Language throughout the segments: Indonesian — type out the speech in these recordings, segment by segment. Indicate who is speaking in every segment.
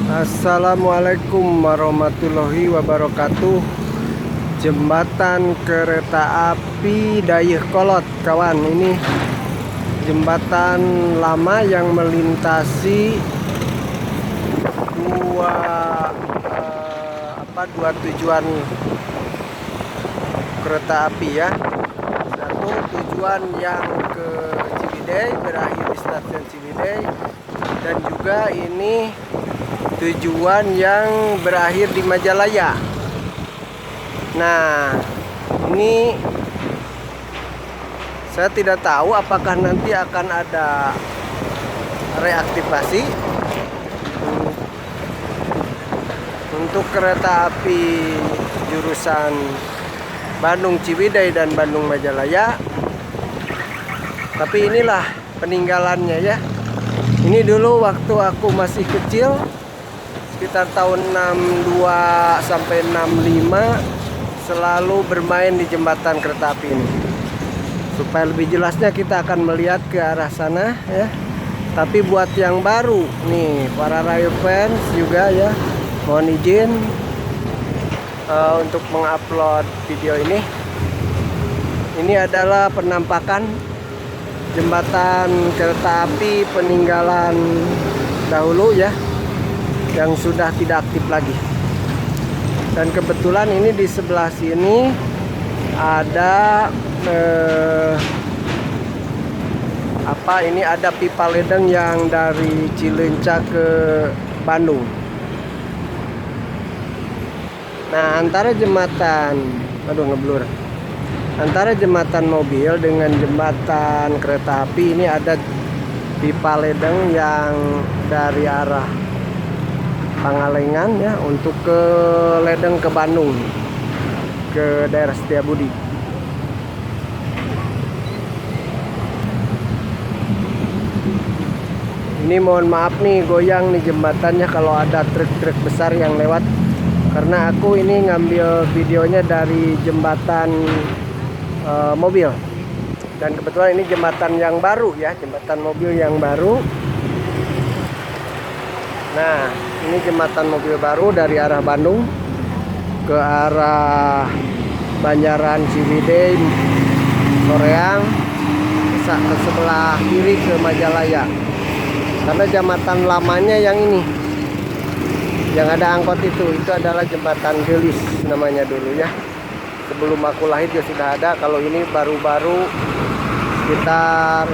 Speaker 1: Assalamualaikum warahmatullahi wabarakatuh. Jembatan kereta api Dayakolot, kawan. Ini jembatan lama yang melintasi dua tujuan kereta api ya. Satu tujuan yang ke Ciwidey, berakhir di stasiun Ciwidey, dan juga ini tujuan yang berakhir di Majalaya. Nah, ini saya tidak tahu apakah nanti akan ada reaktivasi untuk kereta api jurusan Bandung Ciwidey dan Bandung Majalaya. Tapi inilah peninggalannya ya. Ini dulu waktu aku masih kecil, sekitar tahun 62 sampai 65, selalu bermain di jembatan kereta api ini. Supaya lebih jelasnya kita akan melihat ke arah sana ya. Tapi buat yang baru nih, para Rayo fans juga ya, mohon izin untuk mengupload video ini. Ini adalah penampakan jembatan kereta api peninggalan dahulu ya, yang sudah tidak aktif lagi. Dan kebetulan ini di sebelah sini ada ini ada pipa ledeng yang dari Cileunca ke Bandung. Nah, antara jembatan mobil dengan jembatan kereta api ini ada pipa ledeng yang dari arah Pangalengan ya, untuk ke ledeng ke Bandung, ke daerah Setiabudi. Ini mohon maaf nih, goyang nih jembatannya kalau ada truk-truk besar yang lewat, karena aku ini ngambil videonya dari jembatan mobil. Dan kebetulan ini jembatan yang baru ya, jembatan mobil yang baru. Nah, ini jembatan mobil baru dari arah Bandung ke arah Banjaran Ciwidey, Soreang, ke sebelah kiri ke Majalaya. Karena jembatan lamanya yang ini, yang ada angkot itu adalah jembatan Gelis namanya dulu ya. Sebelum aku lahir juga sudah ada. Kalau ini baru-baru sekitar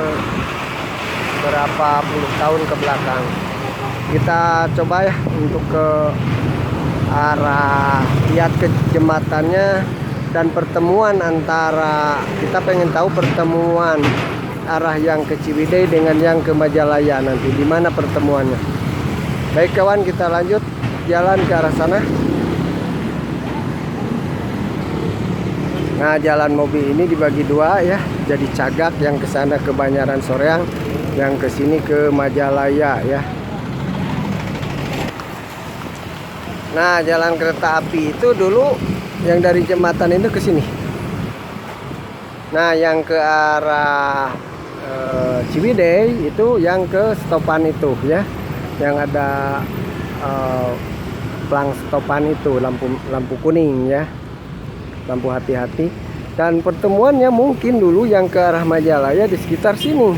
Speaker 1: berapa puluh tahun ke belakang. Kita coba ya untuk ke arah, lihat ke jembatannya dan pertemuan antara, kita pengen tahu pertemuan arah yang ke Ciwidey dengan yang ke Majalaya nanti di mana pertemuannya. Baik kawan, kita lanjut jalan ke arah sana. Nah, jalan mobil ini dibagi dua ya, jadi Cagak yang ke sana ke Banjaran Soreang, yang ke sini ke Majalaya ya. Nah, jalan kereta api itu dulu yang dari jembatan itu ke sini. Nah, yang ke arah Ciwidey itu yang ke stopan itu ya, yang ada plang stopan itu, lampu kuning ya, lampu hati-hati. Dan pertemuannya mungkin dulu yang ke arah Majalaya di sekitar sini.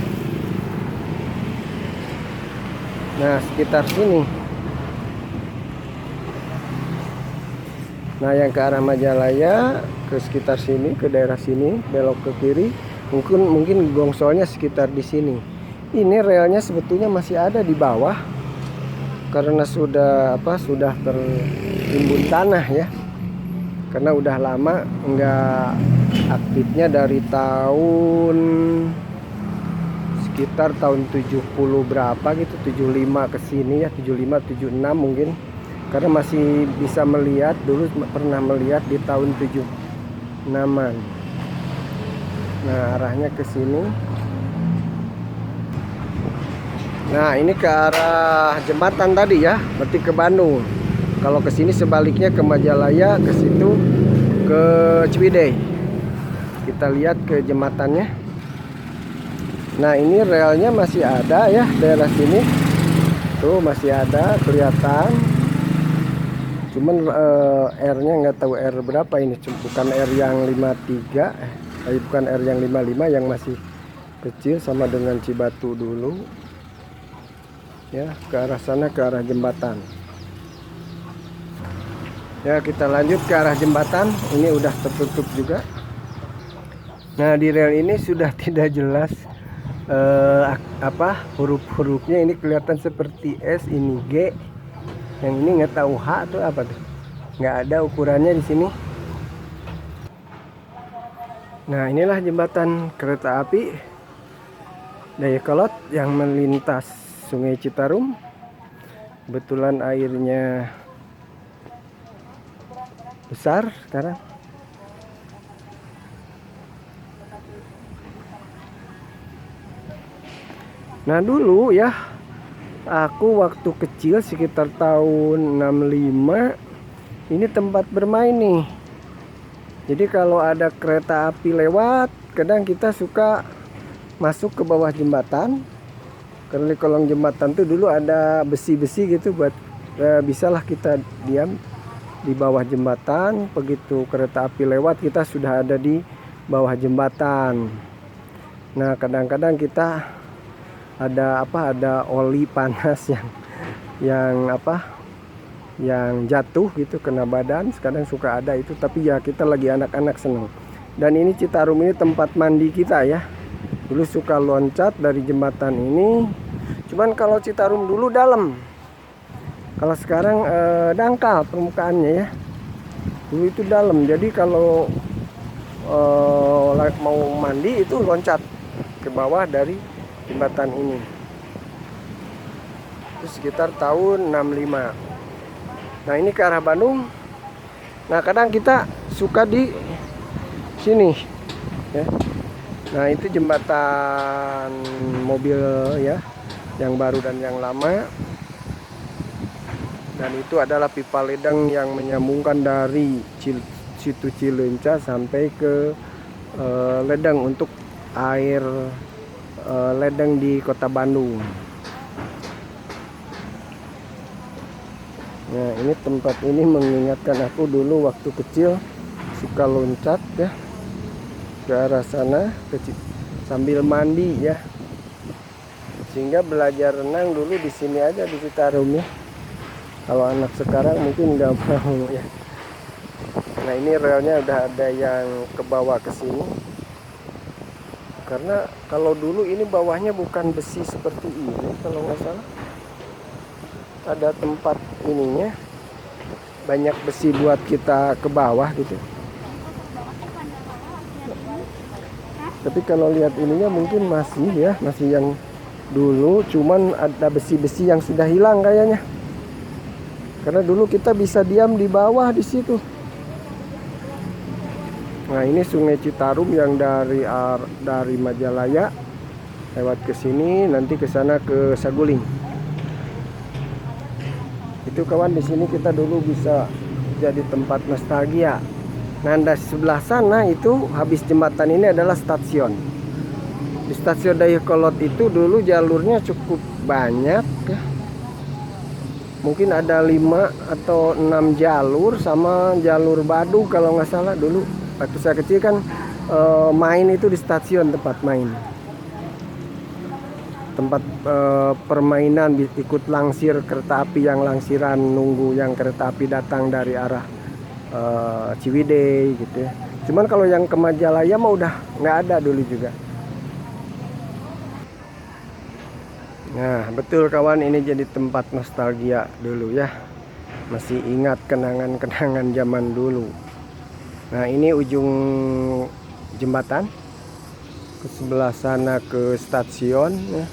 Speaker 1: Nah, sekitar sini. Nah, yang ke arah Majalaya ke sekitar sini, ke daerah sini, belok ke kiri, mungkin gongsolnya sekitar di sini. Ini relnya sebetulnya masih ada di bawah karena sudah tertimbun tanah ya. Karena udah lama nggak aktifnya, dari tahun sekitar tahun 70 berapa gitu, 75 ke sini ya, 75 76 mungkin. Karena masih bisa melihat, dulu pernah melihat di tahun 76-an. Nah, arahnya ke sini. Nah, ini ke arah jembatan tadi ya, berarti ke Bandung. Kalau ke sini sebaliknya ke Majalaya, ke situ ke Ciwidey. Kita lihat ke jembatannya. Nah, ini relnya masih ada ya daerah sini. Tuh masih ada kelihatan. Cuman R-nya nggak tahu R berapa ini. Bukan R yang 53, bukan R yang 55 yang masih kecil, sama dengan Cibatu dulu. Ya, ke arah sana, ke arah jembatan. Ya, kita lanjut ke arah jembatan. Ini udah tertutup juga. Nah, di rel ini sudah tidak jelas huruf-hurufnya. Ini kelihatan seperti S, ini G, yang ini nggak tahu H atau apa tuh, nggak ada ukurannya di sini. Nah, inilah jembatan kereta api Dayakolot yang melintas Sungai Citarum. Kebetulan airnya besar sekarang. Nah, dulu ya, aku waktu kecil sekitar tahun 65, ini tempat bermain nih. Jadi kalau ada kereta api lewat, kadang kita suka masuk ke bawah jembatan. Karena di kolong jembatan tuh dulu ada besi-besi gitu, buat bisalah kita diam di bawah jembatan. Begitu kereta api lewat, kita sudah ada di bawah jembatan. Nah, kadang-kadang kita ada oli panas yang jatuh gitu, kena badan. Kadang suka ada itu, tapi ya kita lagi anak-anak seneng. Dan ini Citarum ini tempat mandi kita ya. Dulu suka loncat dari jembatan ini. Cuman kalau Citarum dulu dalam, kalau sekarang dangkal permukaannya ya. Dulu itu dalam, jadi kalau mau mandi itu loncat ke bawah dari jembatan ini. Itu sekitar tahun 65. Nah, ini ke arah Bandung. Nah, kadang kita suka di sini ya. Nah, itu jembatan mobil ya, yang baru dan yang lama. Dan itu adalah pipa ledeng yang menyambungkan dari situ Cileunca sampai ke ledeng untuk air ledeng di kota Bandung. Nah, ini tempat ini mengingatkan aku dulu waktu kecil suka loncat ya ke arah sana sambil mandi ya. Sehingga belajar renang dulu di sini aja, di Citarum ya. Kalau anak sekarang mungkin nggak mau ya. Nah, ini relnya udah ada yang ke bawah ke sini. Karena kalau dulu ini bawahnya bukan besi seperti ini, kalau nggak salah. Ada tempat ininya, banyak besi buat kita ke bawah gitu. Tapi kalau lihat ininya mungkin masih ya, masih yang dulu, cuman ada besi-besi yang sudah hilang kayaknya. Karena dulu kita bisa diam di bawah di situ. Nah, ini Sungai Citarum yang dari Majalaya lewat ke sini, nanti ke sana ke Saguling. Itu kawan, di sini kita dulu bisa jadi tempat nostalgia. Nah, di sebelah sana itu habis jembatan ini adalah stasiun. Di stasiun Dayakolot itu dulu jalurnya cukup banyak ya. Mungkin ada 5 atau 6 jalur, sama jalur Badu kalau nggak salah dulu. Waktu saya kecil kan main itu di stasiun, tempat main, tempat permainan, ikut langsir kereta api, yang langsiran nunggu yang kereta api datang dari arah Ciwidey gitu ya. Cuman kalau yang ke Majalaya mah udah nggak ada dulu juga. Nah, betul kawan, ini jadi tempat nostalgia dulu ya. Masih ingat kenangan-kenangan zaman dulu. Nah, ini ujung jembatan, ke sebelah sana ke stasiun ya.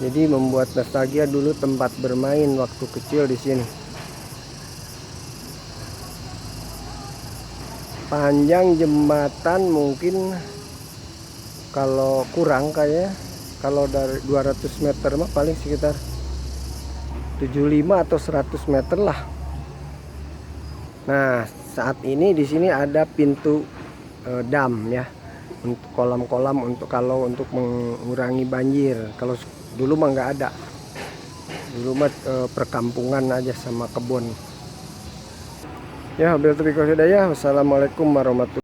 Speaker 1: Jadi membuat nostalgia dulu tempat bermain waktu kecil di sini. Panjang jembatan mungkin kalau kurang kayaknya, kalau dari 200 meter mah paling sekitar 75 atau 100 meter lah. Nah, saat ini di sini ada pintu dam ya, untuk kolam-kolam, untuk mengurangi banjir. Kalau dulu mah nggak ada. Dulu mah perkampungan aja sama kebun. Ya, wabillahi taufiq wal hidayah. Wassalamualaikum warahmatullahi